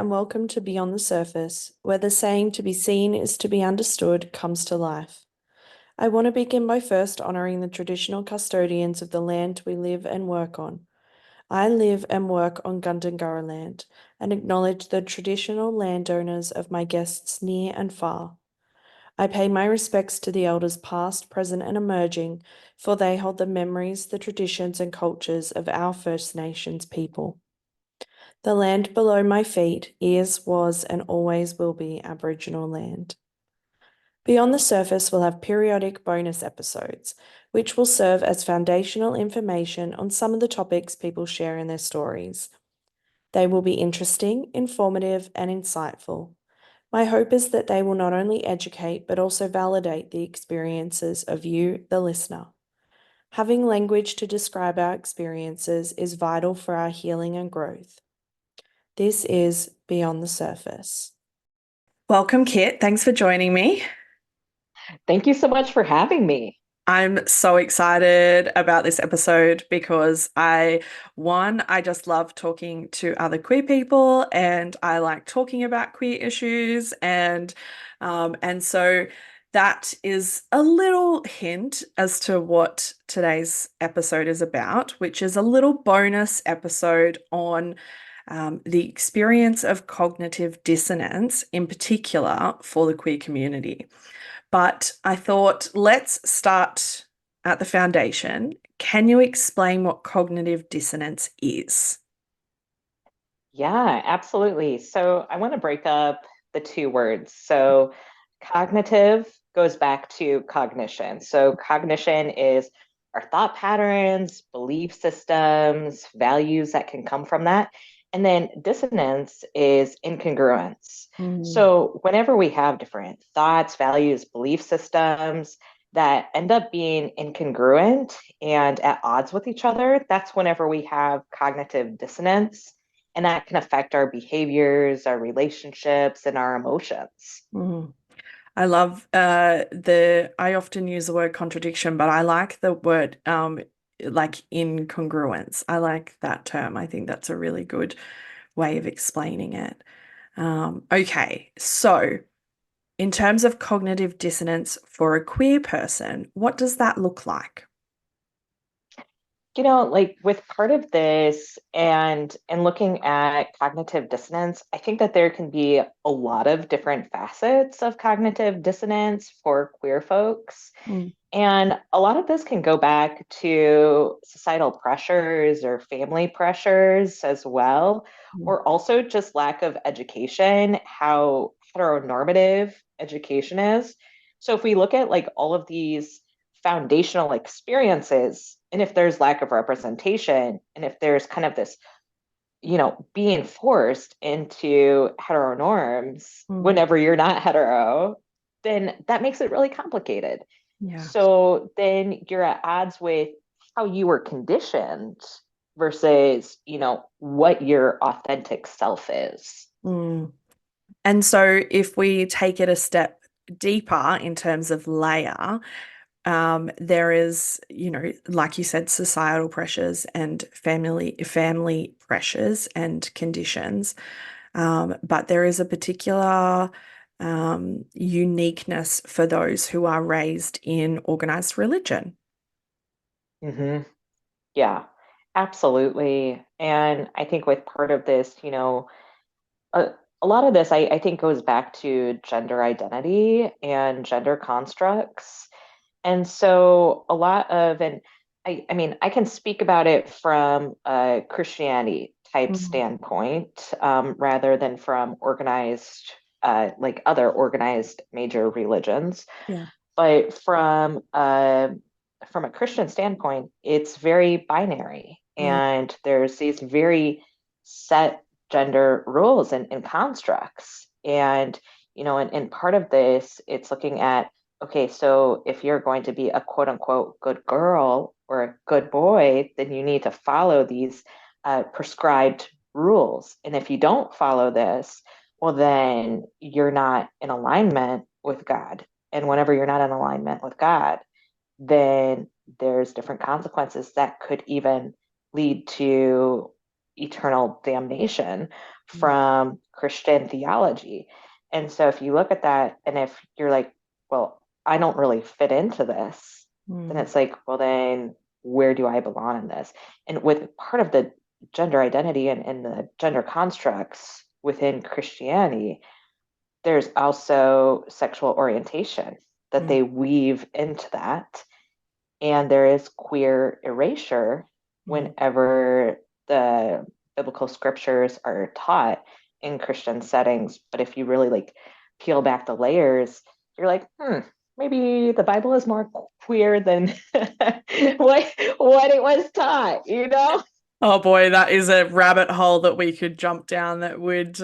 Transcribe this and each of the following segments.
and welcome to Beyond the Surface, where the saying to be seen is to be understood comes to life. I want to begin by first honouring the traditional custodians of the land we live and work on. I live and work on Gundungurra land and acknowledge the traditional landowners of my guests near and far. I pay my respects to the elders past, present, and emerging, for they hold the memories, the traditions, and cultures of our First Nations people. The land below my feet is, was, and always will be Aboriginal land. Beyond the Surface will have periodic bonus episodes, which will serve as foundational information on some of the topics people share in their stories. They will be interesting, informative, and insightful. My hope is that they will not only educate, but also validate the experiences of you, the listener. Having language to describe our experiences is vital for our healing and growth. This is Beyond the Surface. Welcome, Kit. Thanks for joining me. Thank you so much for having me. I'm so excited about this episode because I just love talking to other queer people and I like talking about queer issues and so that is a little hint as to what today's episode is about, which is a little bonus episode on the experience of cognitive dissonance, in particular for the queer community. But I thought, let's start at the foundation. Can you explain what cognitive dissonance is? Yeah, absolutely. So I want to break up the two words. So cognitive goes back to cognition. So cognition is our thought patterns, belief systems, values that can come from that. And then dissonance is incongruence. Mm. So whenever we have different thoughts, values, belief systems that end up being incongruent and at odds with each other, that's whenever we have cognitive dissonance, and that can affect our behaviors, our relationships, and our emotions. Mm. I love I often use the word contradiction, but I like the word like incongruence. I like that term. I think that's a really good way of explaining it. Okay, so in terms of cognitive dissonance for a queer person, what does that look like? Like with part of this and looking at cognitive dissonance, I think that there can be a lot of different facets of cognitive dissonance for queer folks. Mm. And a lot of this can go back to societal pressures or family pressures as well, Mm. or also just lack of education, how heteronormative education is. So if we look at like all of these foundational experiences, and if there's lack of representation, and if there's kind of this, being forced into heteronorms Mm. whenever you're not hetero, then that makes it really complicated. Yeah. So then you're at odds with how you were conditioned versus, what your authentic self is. Mm. And so if we take it a step deeper in terms of layer, there is, like you said, societal pressures and family pressures and conditions. But there is a particular uniqueness for those who are raised in organized religion. hmm Yeah, absolutely. And I think with part of this, a, a lot of this I think goes back to gender identity and gender constructs. And so a lot of, and I mean, I can speak about it from a Christianity type Mhm. standpoint, rather than from organized, like other organized major religions. Yeah. But from a Christian standpoint, it's very binary, Mm. and there's these very set gender rules and constructs. And and part of this, it's looking at, okay, so if you're going to be a quote unquote good girl or a good boy, then you need to follow these prescribed rules. And if you don't follow this, well, then you're not in alignment with God. And whenever you're not in alignment with God, then there's different consequences that could even lead to eternal damnation from Christian theology. And so if you look at that, and if you're like, well, I don't really fit into this, then Mm, it's like, well, then where do I belong in this? And with part of the gender identity and the gender constructs within Christianity, there's also sexual orientation that mm, they weave into that. And there is queer erasure mm. whenever the biblical scriptures are taught in Christian settings. But if you really like peel back the layers, you're like, maybe the Bible is more queer than what it was taught, you know? Oh boy, that is a rabbit hole that we could jump down that would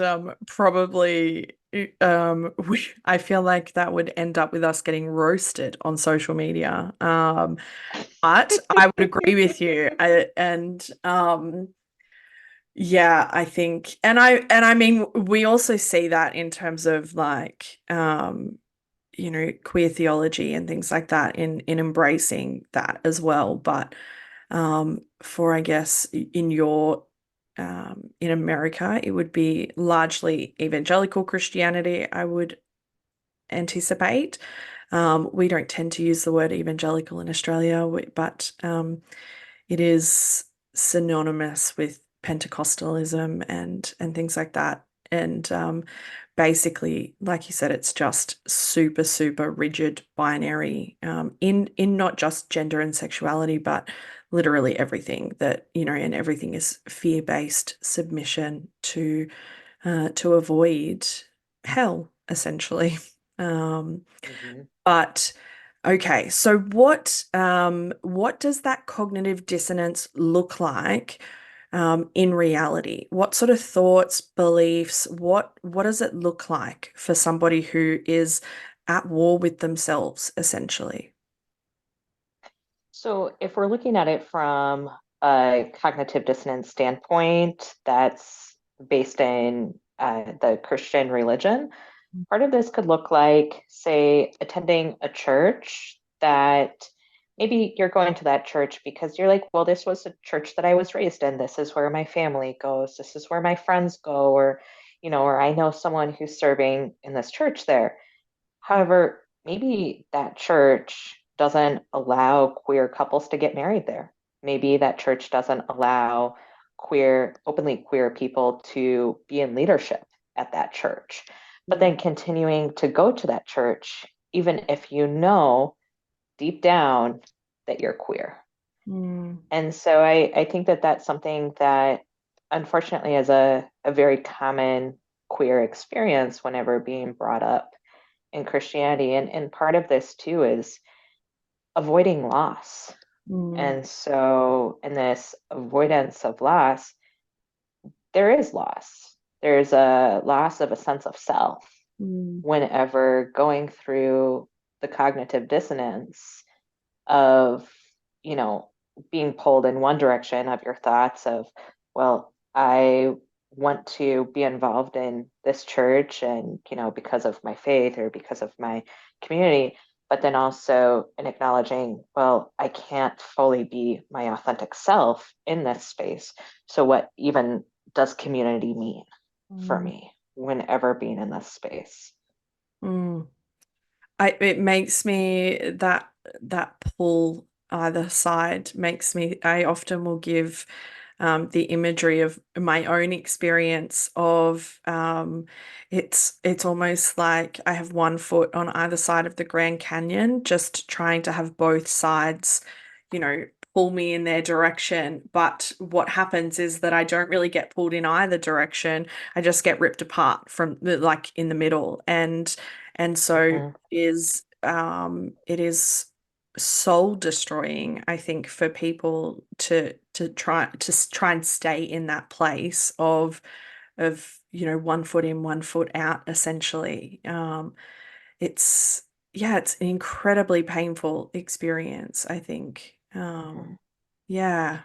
probably I feel like that would end up with us getting roasted on social media. But I would agree with you. Yeah, I think, and I mean, we also see that in terms of like, queer theology and things like that in embracing that as well. But for I guess in America, it would be largely evangelical Christianity, I would anticipate. We don't tend to use the word evangelical in Australia, but it is synonymous with Pentecostalism and things like that. And basically, like you said, it's just super, super rigid binary in not just gender and sexuality, but literally everything that, and everything is fear-based submission to avoid hell, essentially. Um, Mhm. but okay, so what does that cognitive dissonance look like in reality? What sort of thoughts, beliefs, what does it look like for somebody who is at war with themselves, essentially? So if we're looking at it from a cognitive dissonance standpoint, that's based in the Christian religion. Part of this could look like, say, attending a church that maybe you're going to that church because you're like, well, this was a church that I was raised in. This is where my family goes. This is where my friends go, or I know someone who's serving in this church there. However, maybe that church doesn't allow queer couples to get married there. Maybe that church doesn't allow openly queer people to be in leadership at that church. But Mm, then continuing to go to that church, even if you know deep down that you're queer. mm, And so I think that that's something that unfortunately is a very common queer experience whenever being brought up in Christianity. And part of this too is avoiding loss. mm, And so, in this avoidance of loss, there is loss. There's a loss of a sense of self mm, whenever going through the cognitive dissonance of, you know, being pulled in one direction of your thoughts of, well, I want to be involved in this church and, because of my faith or because of my community, but then also in acknowledging, well, I can't fully be my authentic self in this space. So what even does community mean for mm, me whenever being in this space? mm. It makes me that pull either side makes me I often will give the imagery of my own experience of it's almost like I have one foot on either side of the Grand Canyon, just trying to have both sides, pull me in their direction. But what happens is that I don't really get pulled in either direction. I just get ripped apart from like in the middle. And so Mhm. it is soul destroying, I think, for people to try and stay in that place of one foot in, one foot out, essentially. It's yeah, it's an incredibly painful experience, I think. Mhm. Yeah.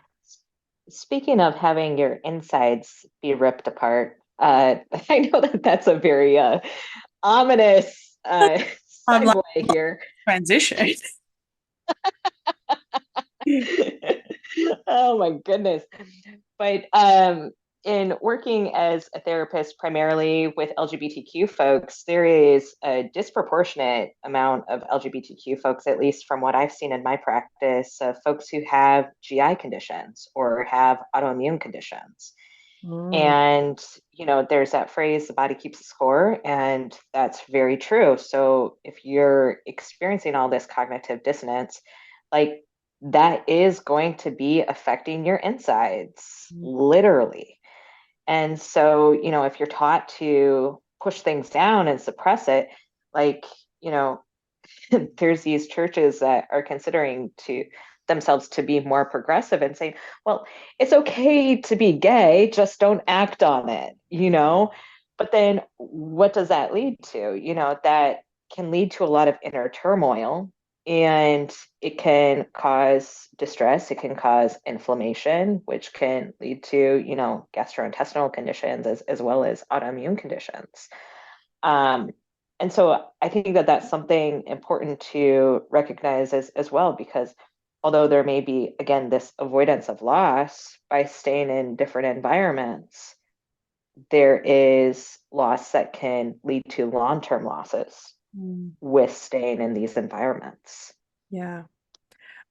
Speaking of having your insides be ripped apart, I know that that's a very ominous I'm like segue here. transition. Oh my goodness. But in working as a therapist primarily with LGBTQ folks, there is a disproportionate amount of LGBTQ folks, at least from what I've seen in my practice, of folks who have GI conditions or have autoimmune conditions. Mm, And, there's that phrase, the body keeps the score, and that's very true. So if you're experiencing all this cognitive dissonance, like that is going to be affecting your insides, mm, literally. And so, if you're taught to push things down and suppress it, like, you know, there's these churches that are considering to themselves to be more progressive and saying, well, it's okay to be gay, just don't act on it. But then what does that lead to? That can lead to a lot of inner turmoil, and it can cause distress, it can cause inflammation, which can lead to, gastrointestinal conditions as well as autoimmune conditions. Um, and so I think that that's something important to recognize as well, because although there may be, again, this avoidance of loss by staying in different environments, there is loss that can lead to long-term losses mm. with staying in these environments. Yeah.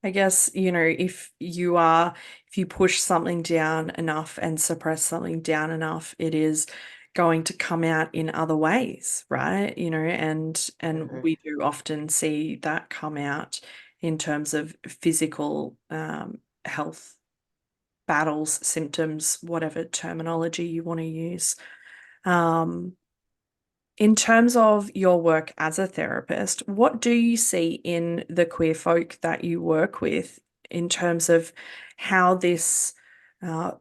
I guess, if you push something down enough and suppress something down enough, it is going to come out in other ways, right? And Mhm. we do often see that come out in terms of physical health battles, symptoms, whatever terminology you want to use. Um, in terms of your work as a therapist, what do you see in the queer folk that you work with in terms of how this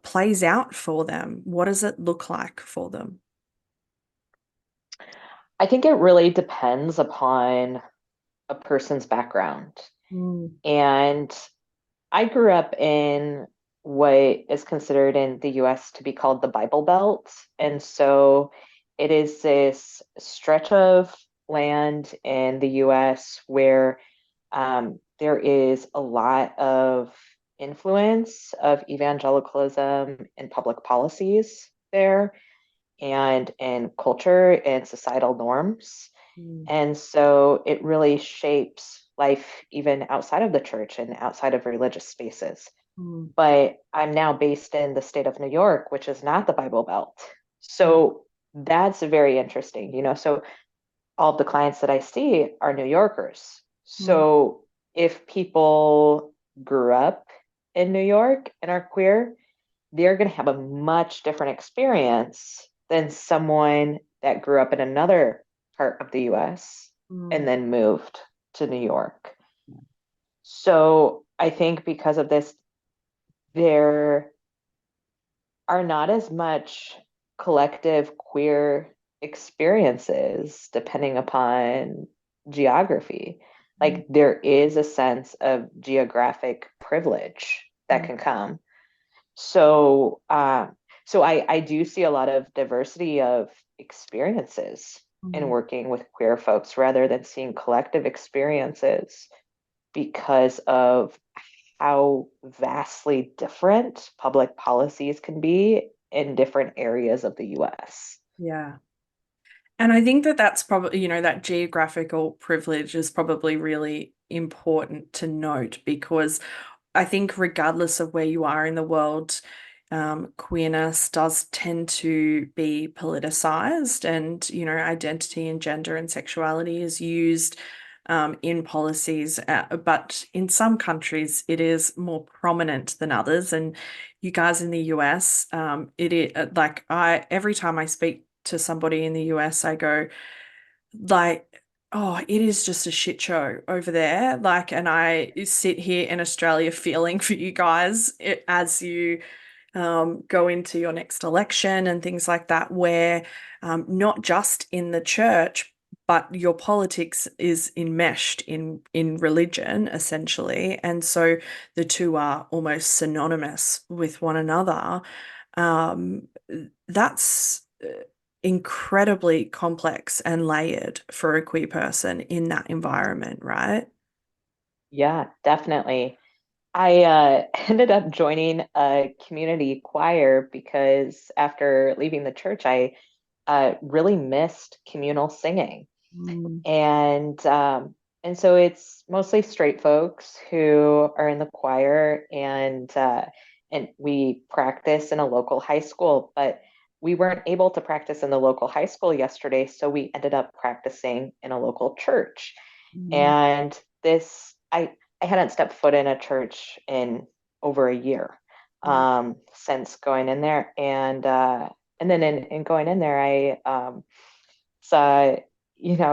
plays out for them? What does it look like for them? I think it really depends upon a person's background. Mm, And I grew up in what is considered in the US to be called the Bible Belt. And so it is this stretch of land in the US where there is a lot of influence of evangelicalism in public policies there and in culture and societal norms. mm, And so it really shapes life even outside of the church and outside of religious spaces. mm, But I'm now based in the state of New York, which is not the Bible Belt. mm, So that's very interesting. So all of the clients that I see are New Yorkers. mm, So if people grew up in New York and are queer, they're going to have a much different experience than someone that grew up in another part of the US and mm. then moved to New York. So I think because of this, there are not as much collective queer experiences depending upon geography. Mm, Like there is a sense of geographic privilege that mm, can come. So I do see a lot of diversity of experiences in mm. working with queer folks rather than seeing collective experiences because of how vastly different public policies can be in different areas of the US. Yeah. And I think that that's probably, that geographical privilege is probably really important to note because I think regardless of where you are in the world, queerness does tend to be politicized, and identity and gender and sexuality is used in policies, but in some countries it is more prominent than others. And you guys in the US, it is like I every time I speak to somebody in the US, I go like, oh, it is just a shit show over there. Like, and I sit here in Australia feeling for you guys as you go into your next election and things like that, where not just in the church, but your politics is enmeshed in religion, essentially. And so the two are almost synonymous with one another. Um, that's incredibly complex and layered for a queer person in that environment, right? Yeah, definitely. I ended up joining a community choir because after leaving the church, I really missed communal singing. Mm, And and so it's mostly straight folks who are in the choir, and we practice in a local high school, but we weren't able to practice in the local high school yesterday, so we ended up practicing in a local church. mm, And I hadn't stepped foot in a church in over a year mm, since going in there, and then in going in there, I saw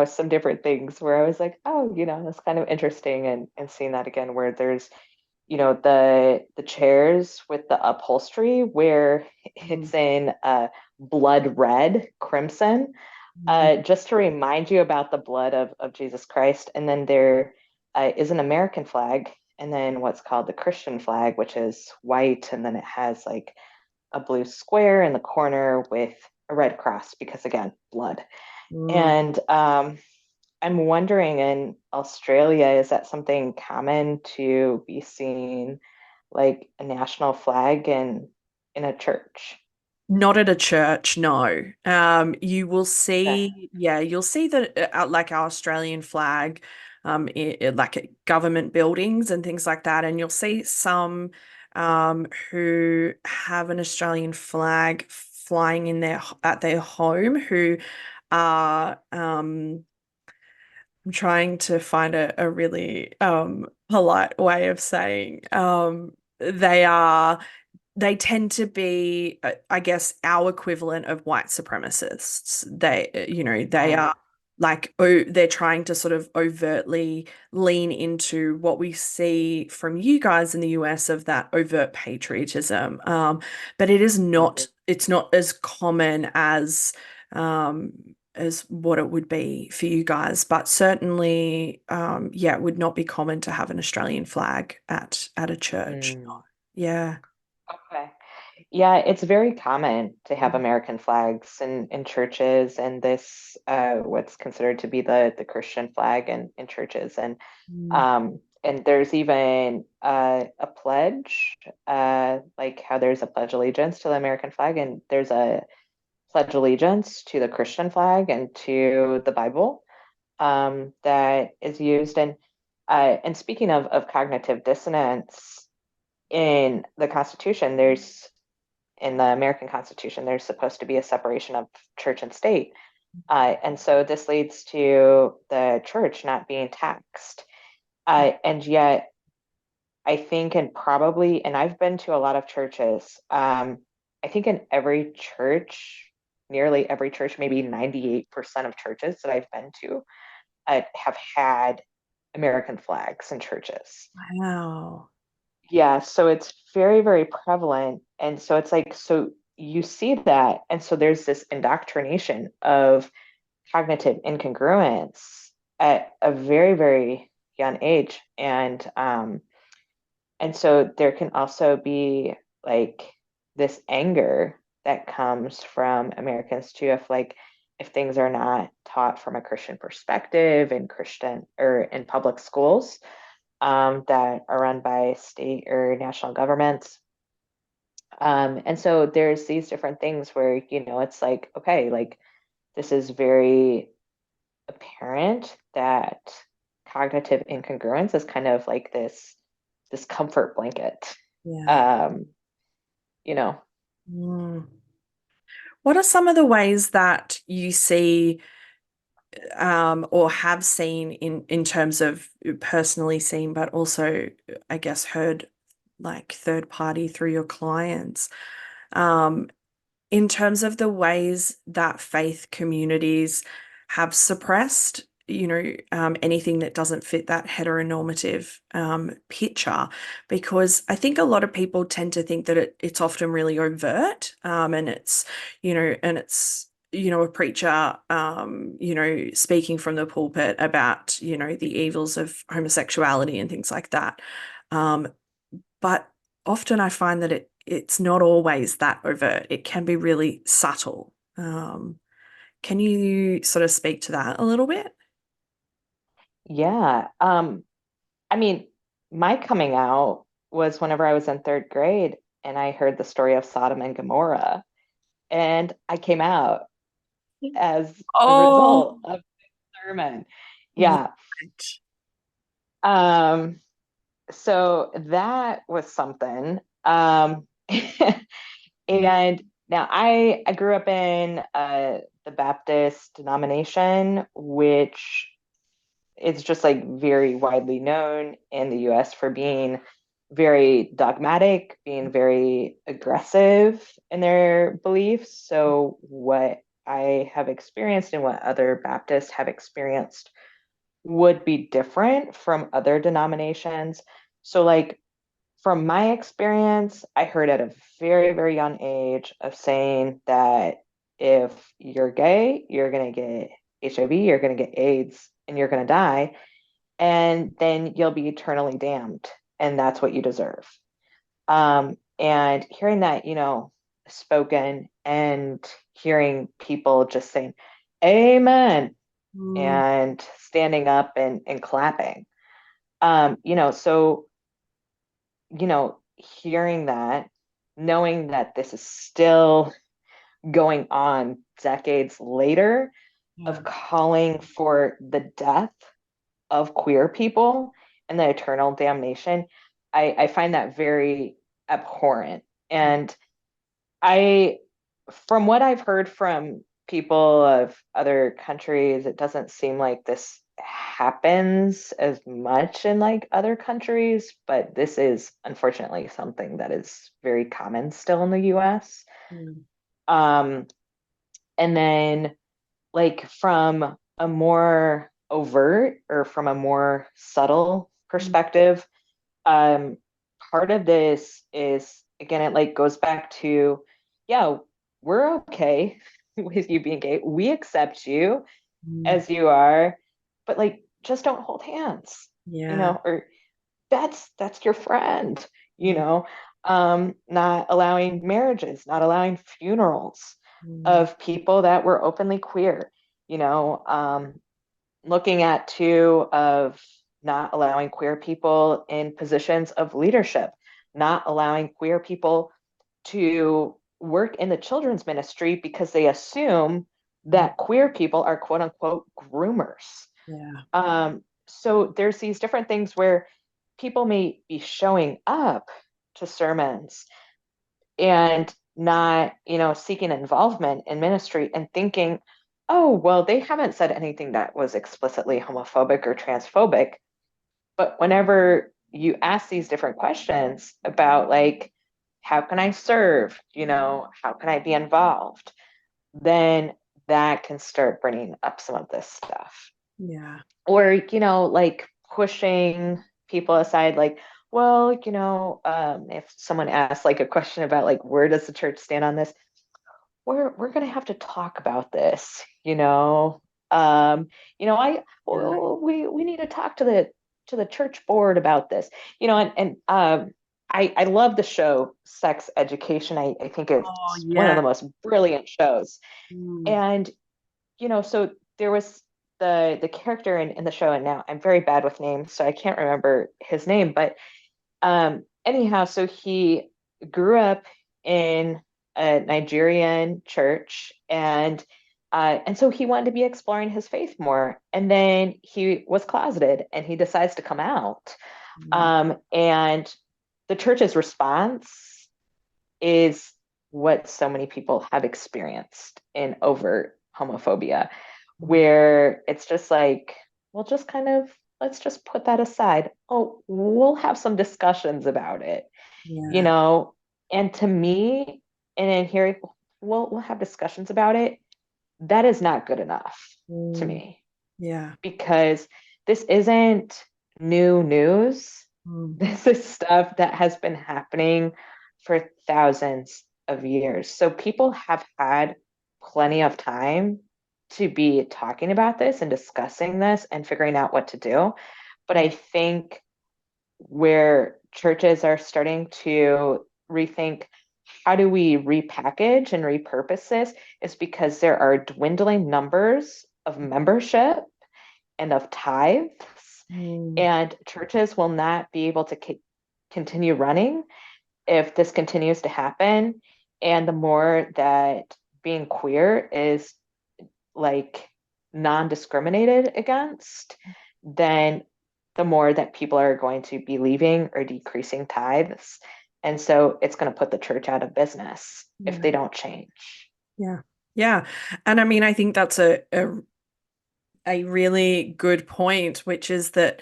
some different things where I was like, oh, that's kind of interesting, and seeing that again where there's the chairs with the upholstery where mm, it's in blood red crimson, mm, just to remind you about the blood of Jesus Christ. And then there is an American flag, and then what's called the Christian flag, which is white, and then it has like a blue square in the corner with a red cross because again, blood. mm. And I'm wondering, in Australia, is that something common to be seeing like a national flag in a church? Not at a church, no. You will Okay. see, yeah, you'll see that like our Australian flag, like at government buildings and things like that, and you'll see some who have an Australian flag flying in their at their home who are I'm trying to find a really polite way of saying they tend to be, I guess, our equivalent of white supremacists. They Mm, are like, oh, they're trying to sort of overtly lean into what we see from you guys in the US of that overt patriotism. But it is not, it's not as common as what it would be for you guys. But certainly, yeah, it would not be common to have an Australian flag at a church. mm. Yeah. Okay. Yeah, it's very common to have American flags in churches, and this what's considered to be the Christian flag in churches. Mm, And there's even a pledge, like how there's a pledge allegiance to the American flag, and there's a pledge allegiance to the Christian flag and to the Bible, that is used. And speaking of cognitive dissonance, in the Constitution, in the American Constitution, there's supposed to be a separation of church and state. And so this leads to the church not being taxed. And yet, I think, and I've been to a lot of churches, I think in every church, nearly every church, maybe 98% of churches that I've been to, have had American flags in churches. wow. Yeah, so it's very, very prevalent. And so it's like, so you see that. And so there's this indoctrination of cognitive incongruence at a very, very young age. And so there can also be like this anger that comes from Americans too, if things are not taught from a Christian perspective in Christian or in public schools, that are run by state or national governments. And so there's these different things where, it's like, okay, like this is very apparent that cognitive incongruence is kind of like this comfort blanket. Yeah. Um, you know, Mm. What are some of the ways that you see or have seen in terms of personally seen, but also, I guess, heard like third party through your clients? Um, in terms of the ways that faith communities have suppressed, anything that doesn't fit that heteronormative picture, because I think a lot of people tend to think that it's often really overt, and it's a preacher, speaking from the pulpit about, the evils of homosexuality and things like that. Um, but often I find that it's not always that overt. It can be really subtle. Can you sort of speak to that a little bit? yeah. I mean, my coming out. was whenever I was in third grade and I heard the story of Sodom and Gomorrah, and I came out as a Oh, result of the sermon. right. Yeah. Um, so that was something. Yeah. And now I grew up in the Baptist denomination, which is just like very widely known in the US for being very dogmatic, being very aggressive in their beliefs. So what I have experienced and what other Baptists have experienced would be different from other denominations. So like from my experience, I heard at a very, very young age of saying that if you're gay, you're going to get HIV, you're going to get AIDS, and you're going to die, and then you'll be eternally damned, and that's what you deserve. And hearing that, spoken and hearing people just saying, Amen, Mm, and standing up and clapping. So hearing that, knowing that this is still going on decades later, yeah. of calling for the death of queer people and the eternal damnation, I find that very abhorrent. And I, from what I've heard from people of other countries, it doesn't seem like this happens as much in like other countries, but this is unfortunately something that is very common still in the US. Mm, Um, and then like from a more overt or from a more subtle mm, perspective, um, part of this is again, it like goes back to, yeah, we're okay with you being gay. We accept you mm. as you are, but like just don't hold hands, Yeah. or that's your friend, Mm, not allowing marriages, not allowing funerals mm, of people that were openly queer, you know, looking at too of not allowing queer people in positions of leadership, not allowing queer people to work in the children's ministry because they assume mm. that queer people are quote unquote groomers. Yeah. So there's these different things where people may be showing up to sermons and not, seeking involvement in ministry and thinking, oh, well, they haven't said anything that was explicitly homophobic or transphobic. But whenever you ask these different questions about, like, how can I serve? How can I be involved? Then that can start bringing up some of this stuff. Yeah. Or, like pushing people aside, like, well, if someone asks like a question about like where does the church stand on this, we're gonna have to talk about this, I Yeah. well, we need to talk to the church board about this, and I love the show Sex Education. I think Oh, it's one of yeah. the most brilliant shows. Mm, And so there was the character in the show, and now I'm very bad with names, so I can't remember his name, but anyhow, so he grew up in a Nigerian church, and so he wanted to be exploring his faith more. And then he was closeted, and he decides to come out. mm, And the church's response is what so many people have experienced in overt homophobia, mm. where it's just like, well, just kind of let's just put that aside. Oh, we'll have some discussions about it, you Yeah. know? And to me, and in hearing, well, we'll have discussions about it, that is not good enough to Mm, me, yeah. because this isn't new news. Mm, This is stuff that has been happening for thousands of years. So people have had plenty of time to be talking about this and discussing this and figuring out what to do. But I mm, think where churches are starting to rethink, how do we repackage and repurpose this, is because there are dwindling numbers of membership and of tithes, mm, and churches will not be able to continue running if this continues to happen, and the more that being queer is like non-discriminated against, then the more that people are going to be leaving or decreasing tithes. And so it's going to put the church out of business if Yeah. they don't change. Yeah. Yeah. And I mean, I think that's a really good point, which is that,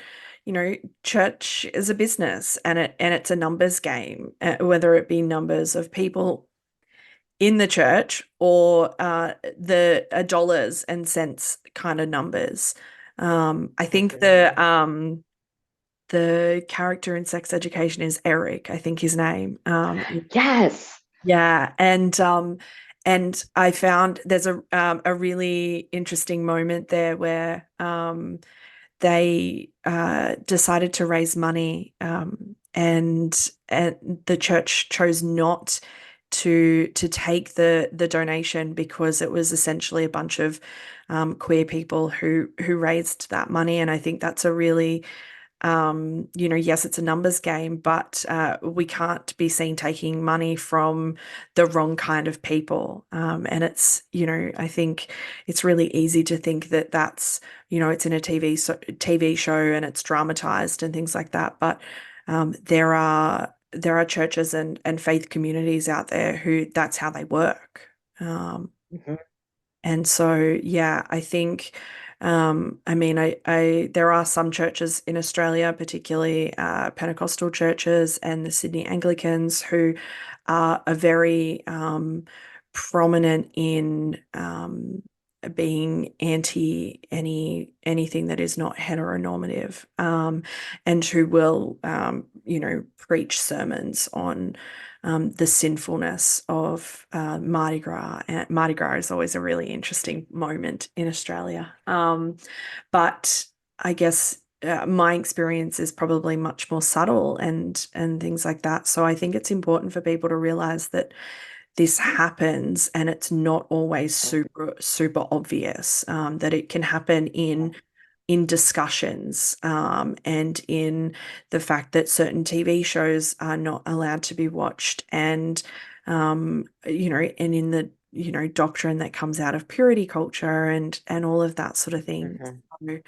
church is a business and it's a numbers game, whether it be numbers of people in the church or the dollars and cents kind of numbers. I think Mhm. the character in Sex Education is Eric, I think his name. Yes. Yeah, and I found there's a really interesting moment there where they decided to raise money, and the church chose not to take the donation because it was essentially a bunch of queer people who raised that money, and I think that's a really yes, it's a numbers game, but we can't be seen taking money from the wrong kind of people. And I think it's really easy to think that it's in a TV show and it's dramatized and things like that. But there are churches and faith communities out there who that's how they work. Um, Mhm. and so, yeah, I think, I mean, there are some churches in Australia, particularly Pentecostal churches and the Sydney Anglicans, who are very prominent in being anti anything that is not heteronormative, and who will, preach sermons on the sinfulness of Mardi Gras. And Mardi Gras is always a really interesting moment in Australia. But I guess my experience is probably much more subtle and things like that. So I think it's important for people to realize that this happens and it's not always super super obvious. That it can happen in discussions, and in the fact that certain TV shows are not allowed to be watched, and and in the doctrine that comes out of purity culture and all of that sort of thing. Mhm.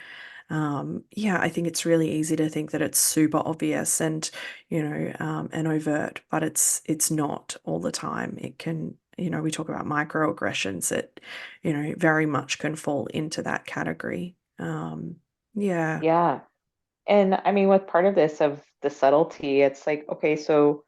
So, yeah, I think it's really easy to think that it's super obvious and overt, but it's not all the time. It can, we talk about microaggressions that, very much can fall into that category. Yeah. Yeah. And I mean, with part of this of the subtlety, it's like, okay, so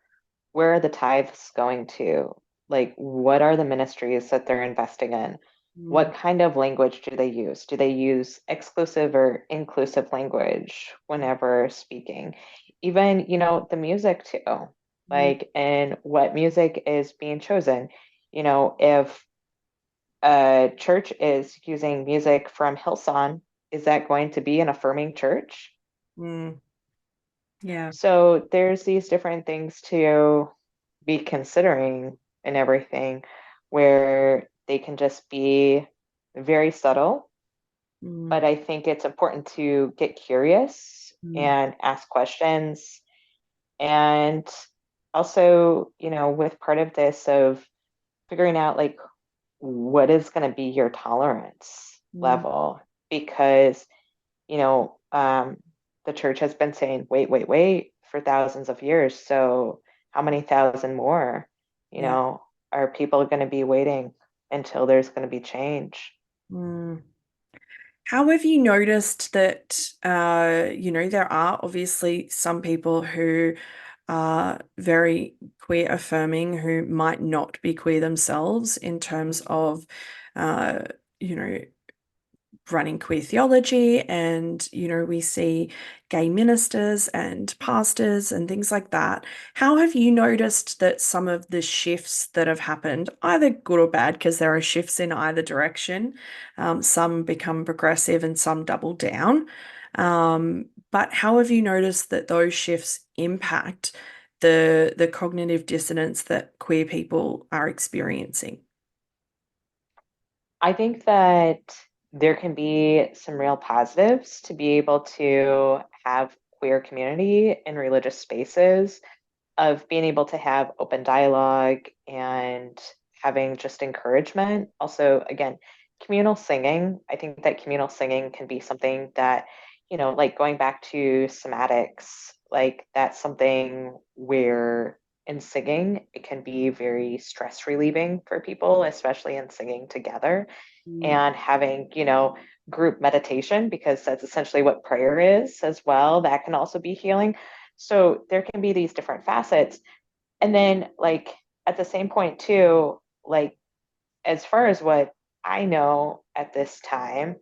where are the tithes going to? Like, what are the ministries that they're investing in? Mm, What kind of language do they use? Do they use exclusive or inclusive language whenever speaking? Even, the music too. mm, Like, and what music is being chosen. If a church is using music from Hillsong, is that going to be an affirming church? mm, yeah. So there's these different things to be considering and everything where they can just be very subtle. Mm, But I think it's important to get curious mm, and ask questions. And also, with part of this of figuring out like what is going to be your tolerance mm, level, because you know, the church has been saying, wait, wait, wait for thousands of years. So how many thousand more, yeah. are people going to be waiting until there's going to be change? Mm. How have you noticed that, there are obviously some people who are very queer affirming who might not be queer themselves in terms of, uh, you know, running queer theology, and we see gay ministers and pastors and things like that. How have you noticed that some of the shifts that have happened, either good or bad, because there are shifts in either direction, some become progressive and some double down, but how have you noticed that those shifts impact the cognitive dissonance that queer people are experiencing? I think that there can be some real positives to be able to have queer community in religious spaces, of being able to have open dialogue and having just encouragement. Also, again, communal singing. I think that communal singing can be something that, like going back to somatics, like that's something where in singing, it can be very stress relieving for people, especially in singing together Mm. and having, group meditation, because that's essentially what prayer is as well. That can also be healing. So there can be these different facets. And then, like, at the same point, too, like, as far as what I know at this time,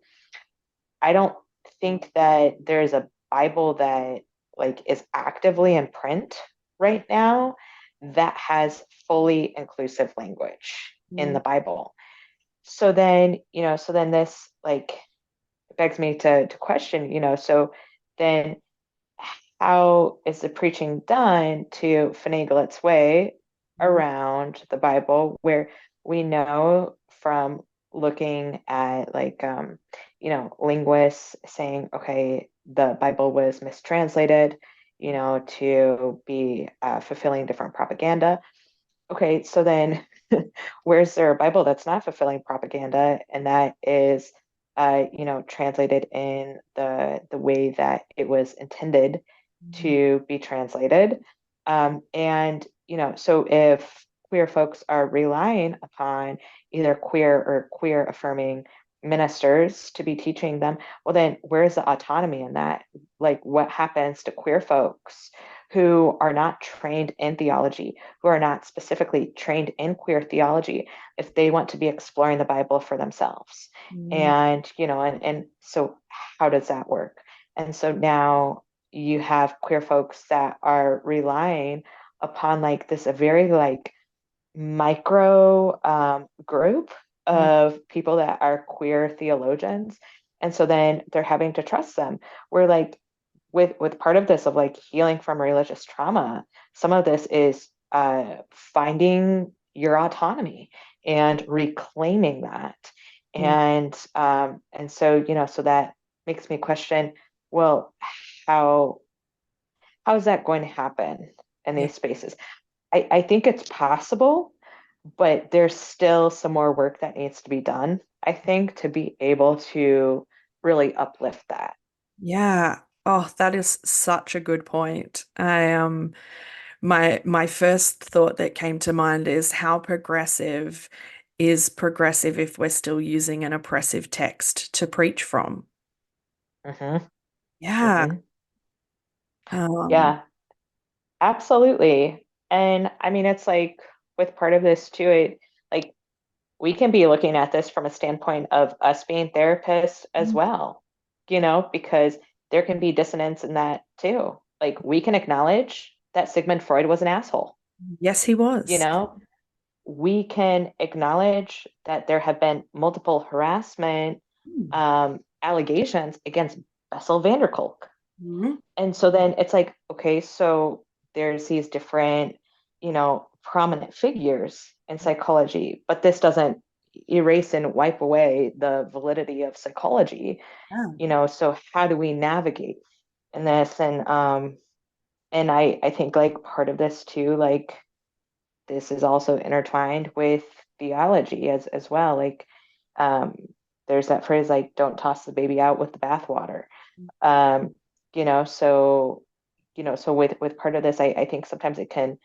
I don't think that there's a Bible that like is actively in print right now that has fully inclusive language in Mm. the Bible. So then this like begs me to question, so then how is the preaching done to finagle its way Mm. around the Bible, where we know from looking at like linguists saying, okay, the Bible was mistranslated, to be fulfilling different propaganda. Okay, so then where's there a Bible that's not fulfilling propaganda and that is translated in the way that it was intended Mm. to be translated? And so if queer folks are relying upon either queer or queer affirming ministers to be teaching them, well then where's the autonomy in that? Like what happens to queer folks who are not trained in theology, who are not specifically trained in queer theology, if they want to be exploring the Bible for themselves? Mm. And so how does that work? And so now you have queer folks that are relying upon like this a very like micro group Mm. of people that are queer theologians. And so then they're having to trust them. We're like with part of this of like healing from religious trauma, some of this is finding your autonomy and reclaiming that. Mm. And so so that makes me question, well, how how is that going to happen in Yeah. these spaces? I think it's possible, but there's still some more work that needs to be done, I think, to be able to really uplift that. Yeah. Oh, that is such a good point. My first thought that came to mind is how progressive is progressive if we're still using an oppressive text to preach from. Hmm. Yeah. Hmm. Um, Yeah, absolutely. And I mean, it's like with part of this too, like we can be looking at this from a standpoint of us being therapists as well, because there can be dissonance in that too. Like we can acknowledge that Sigmund Freud was an asshole, yes, he you was. know? We can acknowledge that there have been multiple harassment Mm. allegations against Bessel van der Kolk. Mhm. And so then it's like, okay, so there's these different, prominent figures in psychology, but this doesn't erase and wipe away the validity of psychology, Yeah. so how do we navigate in this? And I think like part of this too, like this is also intertwined with theology as well. Like um there's that phrase like don't toss the baby out with the bathwater. Um, so so with part of this, I think sometimes it can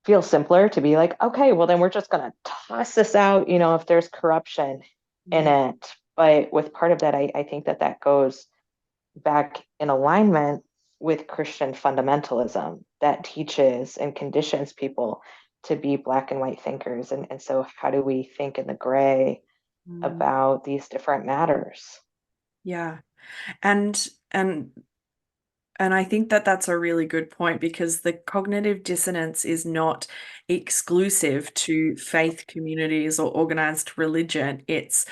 feel simpler to be like, okay, well then we're just gonna toss this out, if there's corruption in Mm. it. But with part of that, I think that goes back in alignment with Christian fundamentalism that teaches and conditions people to be black and white thinkers. And so how do we think in the gray Mm. about these different matters? Yeah. And and And I think that that's a really good point because the cognitive dissonance is not exclusive to faith communities or organized religion. It's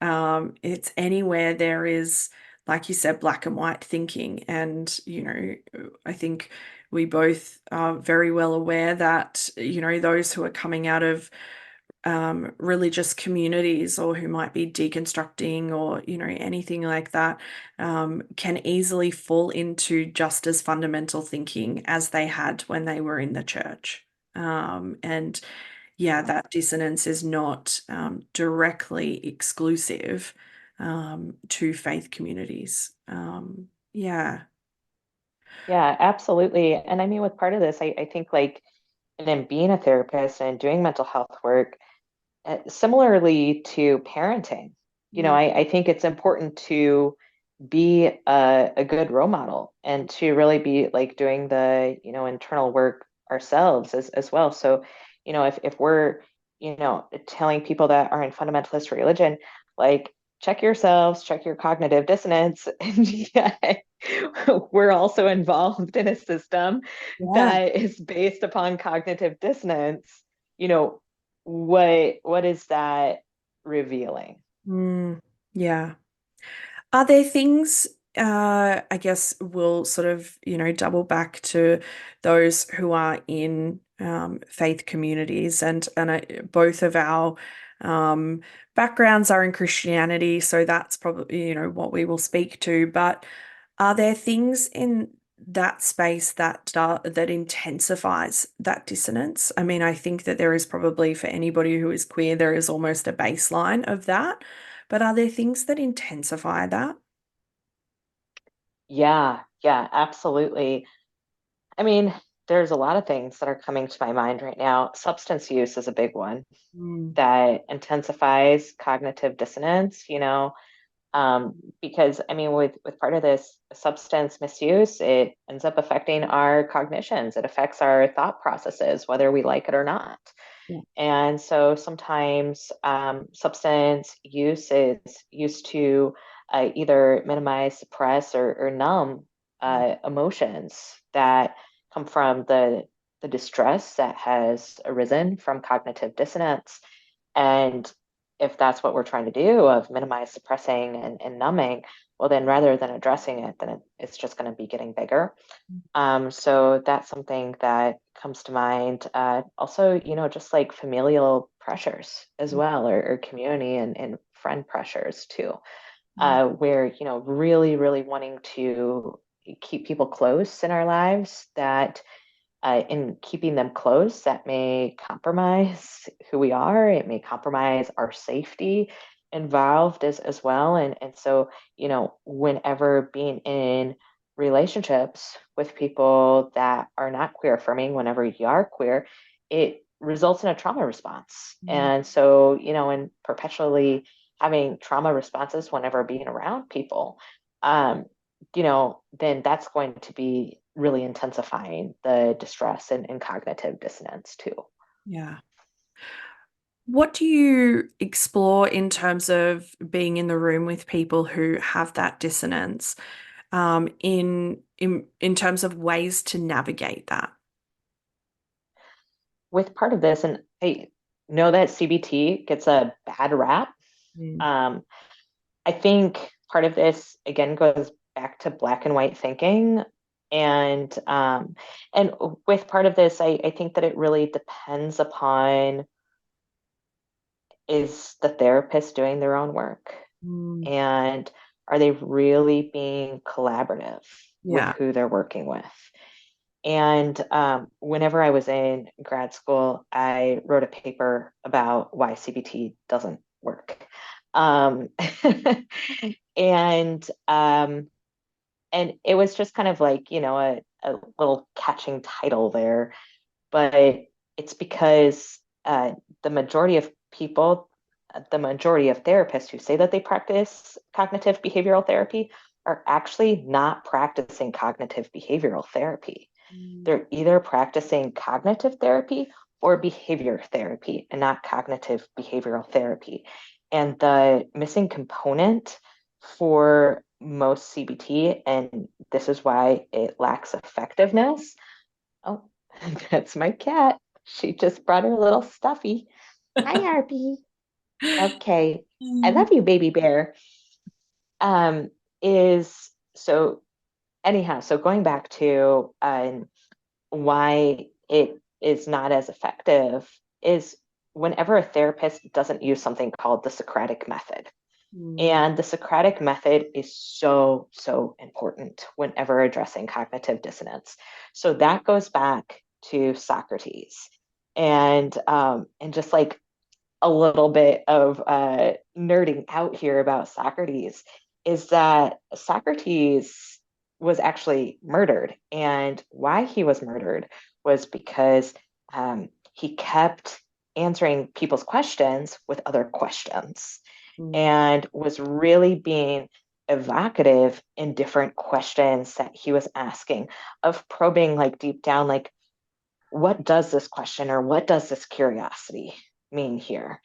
anywhere there is, like you said, black and white thinking. And, I think we both are very well aware that, those who are coming out of religious communities or who might be deconstructing or, anything like that, can easily fall into just as fundamental thinking as they had when they were in the church. And yeah, that dissonance is not directly exclusive to faith communities. Yeah. Yeah, absolutely. And I mean, with part of this, I think like, and in being a therapist and doing mental health work, similarly to parenting, Mm, I think it's important to be a good role model and to really be like doing the, internal work ourselves as well. So, if we're, telling people that are in fundamentalist religion, like check yourselves, check your cognitive dissonance, and yet we're also involved in a system yeah. that is based upon cognitive dissonance, you know, what is that revealing? Mm, yeah. Are there things, I guess we'll sort of, double back to those who are in faith communities, and both of our backgrounds are in Christianity, so that's probably, what we will speak to. But are there things in that space that intensifies that dissonance? I mean, I think that there is probably, for anybody who is queer, there is almost a baseline of that. But are there things that intensify that? Yeah, yeah, absolutely. I mean, there's a lot of things that are coming to my mind right now. Substance use is a big one Mm, that intensifies cognitive dissonance, because I mean, with part of this substance misuse, it ends up affecting our cognitions. It affects our thought processes, whether we like it or not. yeah. And so sometimes substance use is used to either minimize, suppress, or numb emotions that come from the distress that has arisen from cognitive dissonance. And if that's what we're trying to do, of minimize, suppressing, and numbing, well, then rather than addressing it, then it's just going to be getting bigger. So that's something that comes to mind. Also, just like familial pressures as well, or community and friend pressures too, where, really, really wanting to keep people close in our lives that in keeping them close, that may compromise who we are. It may compromise our safety involved as well. And so, whenever being in relationships with people that are not queer affirming, whenever you are queer, it results in a trauma response. Mm, And so, and perpetually having trauma responses whenever being around people, um, then that's going to be really intensifying the distress and cognitive dissonance too. yeah. What do you explore in terms of being in the room with people who have that dissonance, in terms of ways to navigate that? With part of this, and I know that CBT gets a bad rap. Mm, Um, I think part of this again goes back to black and white thinking. And with part of this, I think that it really depends upon, is the therapist doing their own work? mm, And are they really being collaborative with yeah. who they're working with? And whenever I was in grad school, I wrote a paper about why CBT doesn't work. Um, and and it was just kind of like, a little catching title there, but it's because the majority of people, the majority of therapists who say that they practice cognitive behavioral therapy are actually not practicing cognitive behavioral therapy. Mm, They're either practicing cognitive therapy or behavior therapy and not cognitive behavioral therapy. And the missing component for most CBT, and this is why it lacks effectiveness. Oh, that's my cat. She just brought her little stuffy. Hi, Arby. Okay. I mm, love you, baby bear. Um, is so anyhow, so going back to why it is not as effective is whenever a therapist doesn't use something called the Socratic method. Mm, And the Socratic method is so, so important whenever addressing cognitive dissonance. So that goes back to Socrates. And just like a little bit of nerding out here about Socrates is that Socrates was actually murdered. And why he was murdered was because he kept answering people's questions with other questions mm, and was really being evocative in different questions that he was asking, of probing like deep down, like, what does this question or what does this curiosity mean here?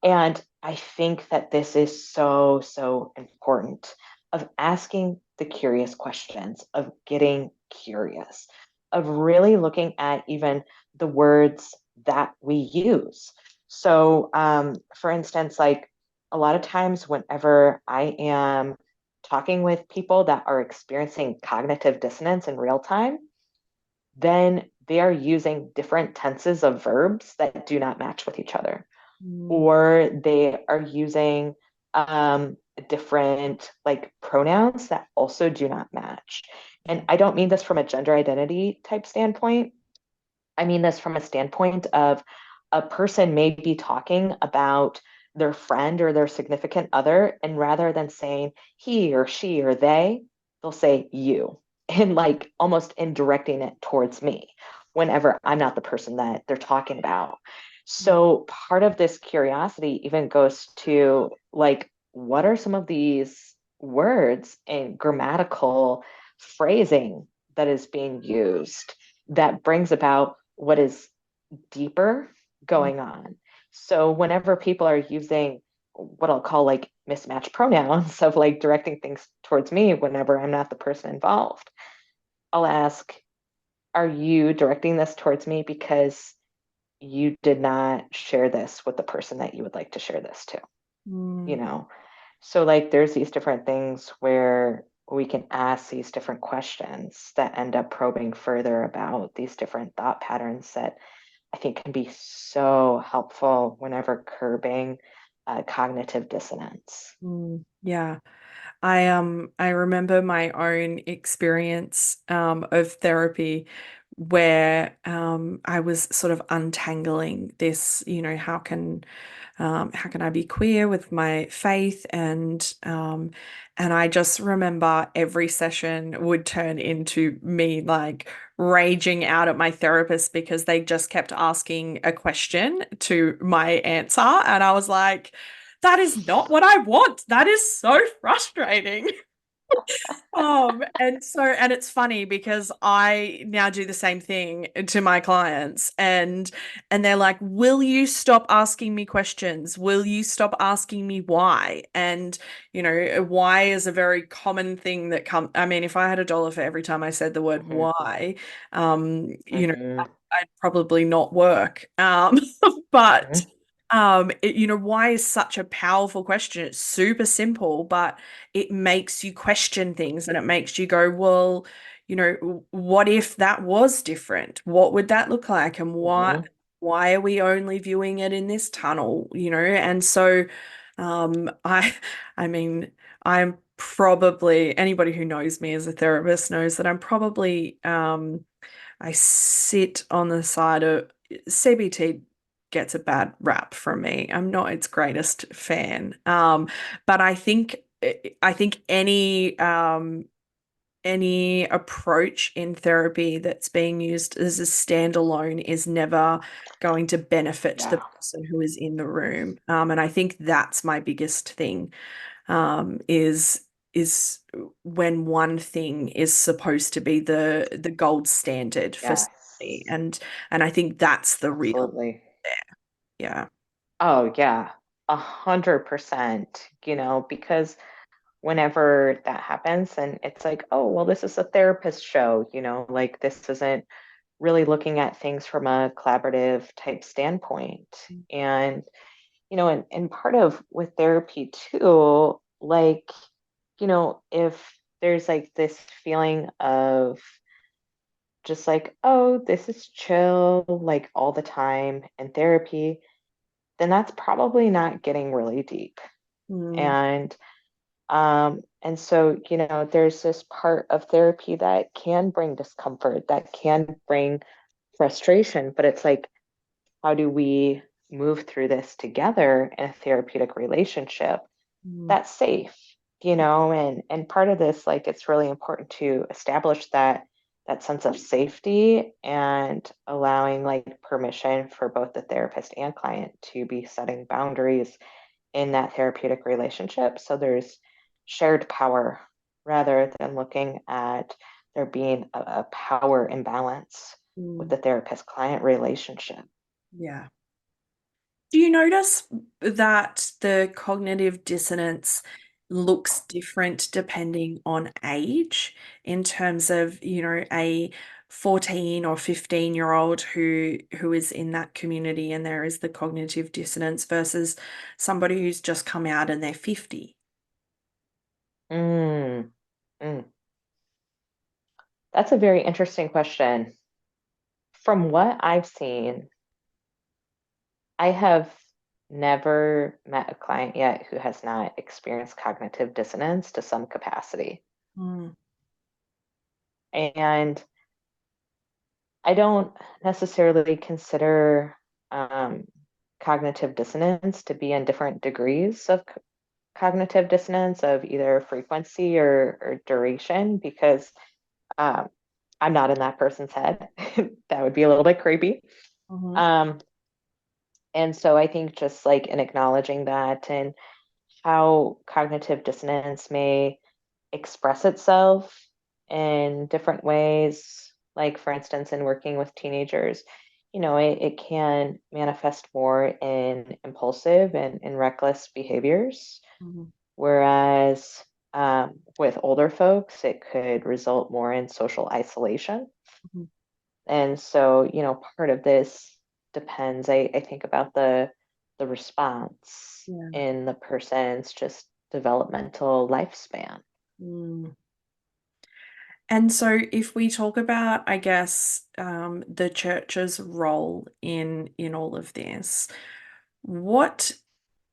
And I think that this is so, so important, of asking the curious questions, of getting curious, of really looking at even the words that we use. So, for instance, like a lot of times, whenever I am talking with people that are experiencing cognitive dissonance in real time, then they are using different tenses of verbs that do not match with each other, mm, or they are using different like pronouns that also do not match. And I don't mean this from a gender identity type standpoint. I mean this from a standpoint of a person may be talking about their friend or their significant other, and rather than saying he or she or they, they'll say you, and like almost indirecting it towards me whenever I'm not the person that they're talking about. So part of this curiosity even goes to like, what are some of these words and grammatical phrasing that is being used that brings about what is deeper mm, going on? So whenever people are using what I'll call like mismatched pronouns of like directing things towards me whenever I'm not the person involved, I'll ask, are you directing this towards me because you did not share this with the person that you would like to share this to, you mm, know? So like there's these different things where we can ask these different questions that end up probing further about these different thought patterns that I think can be so helpful whenever curbing cognitive dissonance. yeah. I remember my own experience of therapy where I was sort of untangling this, how can I be queer with my faith? And I just remember every session would turn into me like raging out at my therapist because they just kept asking a question to my answer. And I was like, that is not what I want. That is so frustrating. And it's funny because I now do the same thing to my clients and they're like, "Will you stop asking me questions? Will you stop asking me why?" And why is a very common thing that I mean, if I had $1 for every time I said the word Mm-hmm, why, mm-hmm, I'd probably not work. But mm-hmm, why is such a powerful question? It's super simple, but it makes you question things and it makes you go, well, what if that was different? What would that look like? And mm-hmm. why are we only viewing it in this tunnel? And so I I mean, I'm probably anybody who knows me as a therapist knows that I'm probably I sit on the side of CBT gets a bad rap from me. I'm not its greatest fan. But I think any approach in therapy that's being used as a standalone is never going to benefit the Yeah, person who is in the room. And I think that's my biggest thing, is when one thing is supposed to be the gold standard for somebody. yes, And I think that's the real, absolutely. yeah. Oh, yeah, 100%, because whenever that happens, and it's like, oh, well, this is a therapist show, like this isn't really looking at things from a collaborative type standpoint. And, and part of with therapy too, like, if there's like this feeling of just like, oh, this is chill, like all the time in therapy, then that's probably not getting really deep. Mm, And so, there's this part of therapy that can bring discomfort, that can bring frustration, but it's like, how do we move through this together in a therapeutic relationship mm, that's safe, and part of this, like, it's really important to establish that sense of safety and allowing like permission for both the therapist and client to be setting boundaries in that therapeutic relationship. So there's shared power rather than looking at there being a power imbalance with mm. the therapist client relationship. Yeah. Do you notice that the cognitive dissonance looks different depending on age in terms of, a 14 or 15-year-old who is in that community and there is the cognitive dissonance versus somebody who's just come out and they're 50? Mm, mm. That's a very interesting question. From what I've seen, I have never met a client yet who has not experienced cognitive dissonance to some capacity. Mm, And I don't necessarily consider um, cognitive dissonance to be in different degrees of cognitive dissonance of either frequency or duration because um, I'm not in that person's head. That would be a little bit creepy. mhm, Um, and so I think just like in acknowledging that and how cognitive dissonance may express itself in different ways. Like, for instance, in working with teenagers, it can manifest more in impulsive and reckless behaviors, mhm, whereas with older folks, it could result more in social isolation. mhm. And so, part of this depends, I think, about the response Yeah. in the person's just developmental lifespan. Mm. And so, if we talk about, I guess, the church's role in all of this, what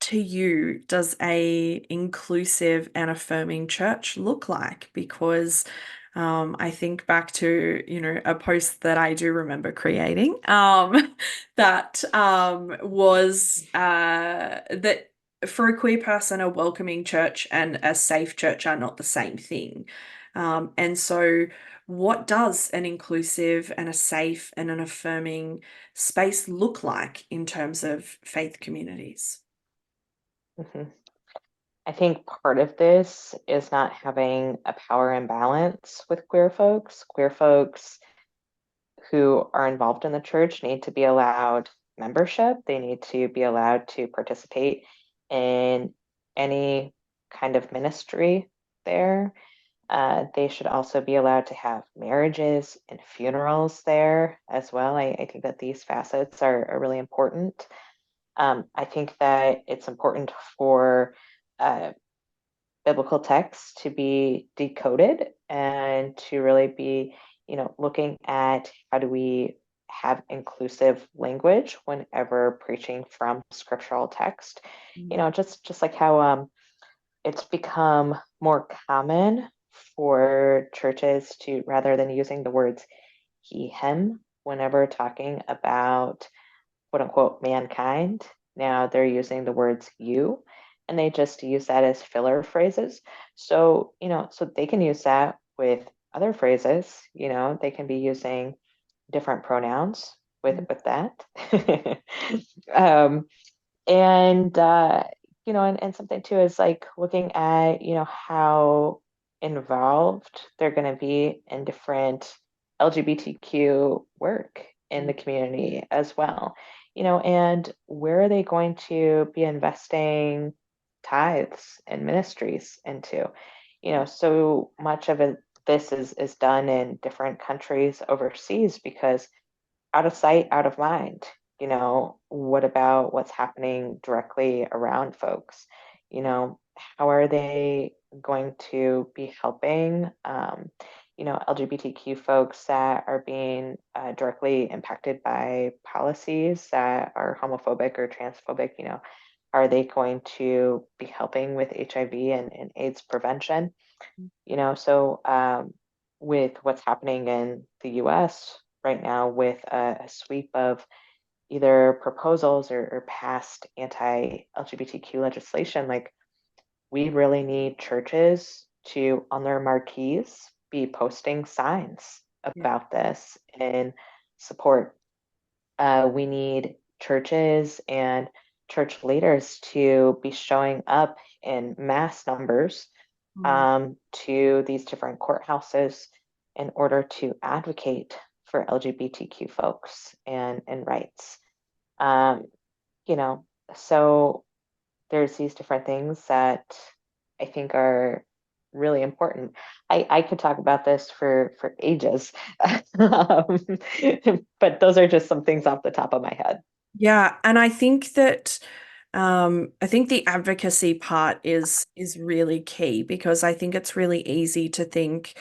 to you does a inclusive and affirming church look like? Because I think back to, a post that I do remember creating that was that for a queer person, a welcoming church and a safe church are not the same thing. And so, what does an inclusive and a safe and an affirming space look like in terms of faith communities? Mhm. I think part of this is not having a power imbalance with queer folks. Queer folks who are involved in the church need to be allowed membership. They need to be allowed to participate in any kind of ministry there. They should also be allowed to have marriages and funerals there as well. I think that these facets are really important. I think that it's important for uh, biblical texts to be decoded and to really be, looking at how do we have inclusive language whenever preaching from scriptural text. Mm, Just like how it's become more common for churches to, rather than using the words he, him, whenever talking about quote unquote mankind. Now they're using the words you, and they just use that as filler phrases. So, so they can use that with other phrases, they can be using different pronouns with mm, that. um, and and something too is like looking at how involved they're going to be in different LGBTQ work in mm, the community as well, and where are they going to be investing tithes and ministries into, so much of it this is done in different countries overseas because out of sight, out of mind. What about what's happening directly around folks? How are they going to be helping, LGBTQ folks that are being directly impacted by policies that are homophobic or transphobic, are they going to be helping with HIV and AIDS prevention? So with what's happening in the US right now with a sweep of either proposals or past anti-LGBTQ legislation, like we really need churches to, on their marquees, be posting signs Yeah. about this and support. We need churches and church leaders to be showing up in mass numbers Mm. to these different courthouses in order to advocate for LGBTQ folks and rights. Um, you know, so there's these different things that I think are really important. I could talk about this for ages, um, but those are just some things off the top of my head. Yeah, and I think that I think the advocacy part is really key because I think it's really easy to think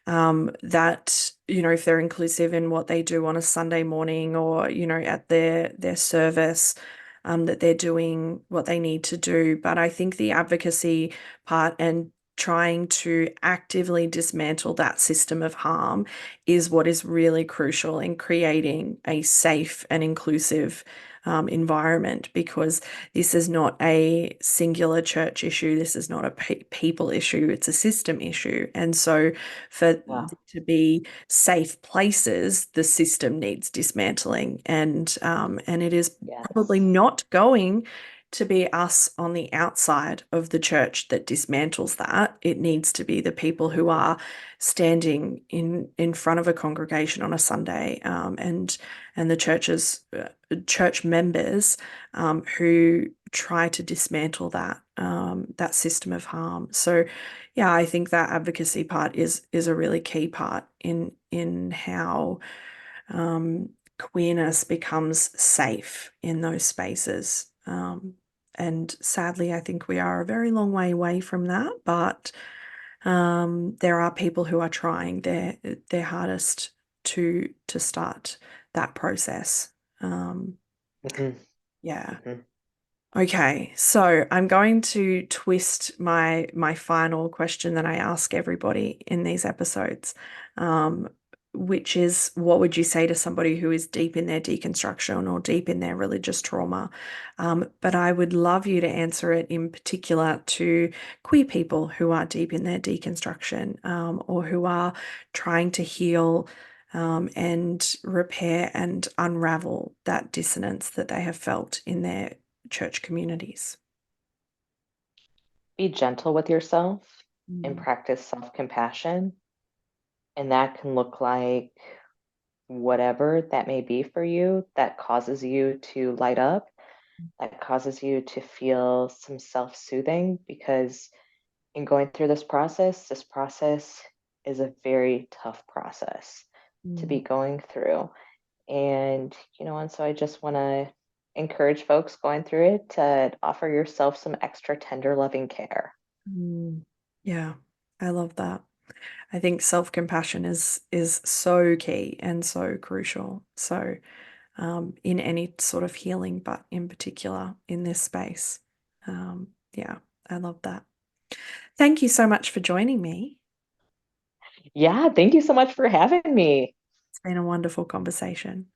that if they're inclusive in what they do on a Sunday morning or at their service, that they're doing what they need to do. But I think the advocacy part and trying to actively dismantle that system of harm is what is really crucial in creating a safe and inclusive environment, because this is not a singular church issue. This is not a people issue. It's a system issue. And so for Yeah. to be safe places, the system needs dismantling. And it is probably Yes. not going to be us on the outside of the church that dismantles that. It needs to be the people who are standing in front of a congregation on a Sunday, and the church members who try to dismantle that system of harm. So, yeah, I think that advocacy part is a really key part in how queerness becomes safe in those spaces. And sadly, I think we are a very long way away from that, but there are people who are trying their hardest to start that process. Hmm. Yeah. Hmm. Okay, so I'm going to twist my final question that I ask everybody in these episodes, um, which is, what would you say to somebody who is deep in their deconstruction or deep in their religious trauma? But I would love you to answer it in particular to queer people who are deep in their deconstruction, or who are trying to heal and repair and unravel that dissonance that they have felt in their church communities. Be gentle with yourself and Mm. practice self-compassion. And that can look like whatever that may be for you that causes you to light up, that causes you to feel some self-soothing, because in going through this process is a very tough process to be Mm. going through. And so I just want to encourage folks going through it to offer yourself some extra tender, loving care. Mm. Yeah, I love that. I think self-compassion is so key and so crucial. So, in any sort of healing, but in particular in this space. Yeah, I love that. Thank you so much for joining me. Yeah, thank you so much for having me. It's been a wonderful conversation.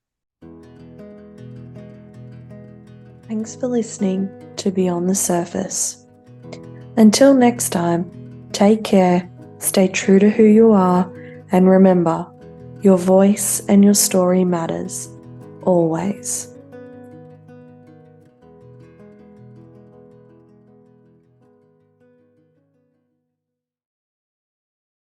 Thanks for listening to Beyond the Surface. Until next time, take care, stay true to who you are, and remember, your voice and your story matters, always.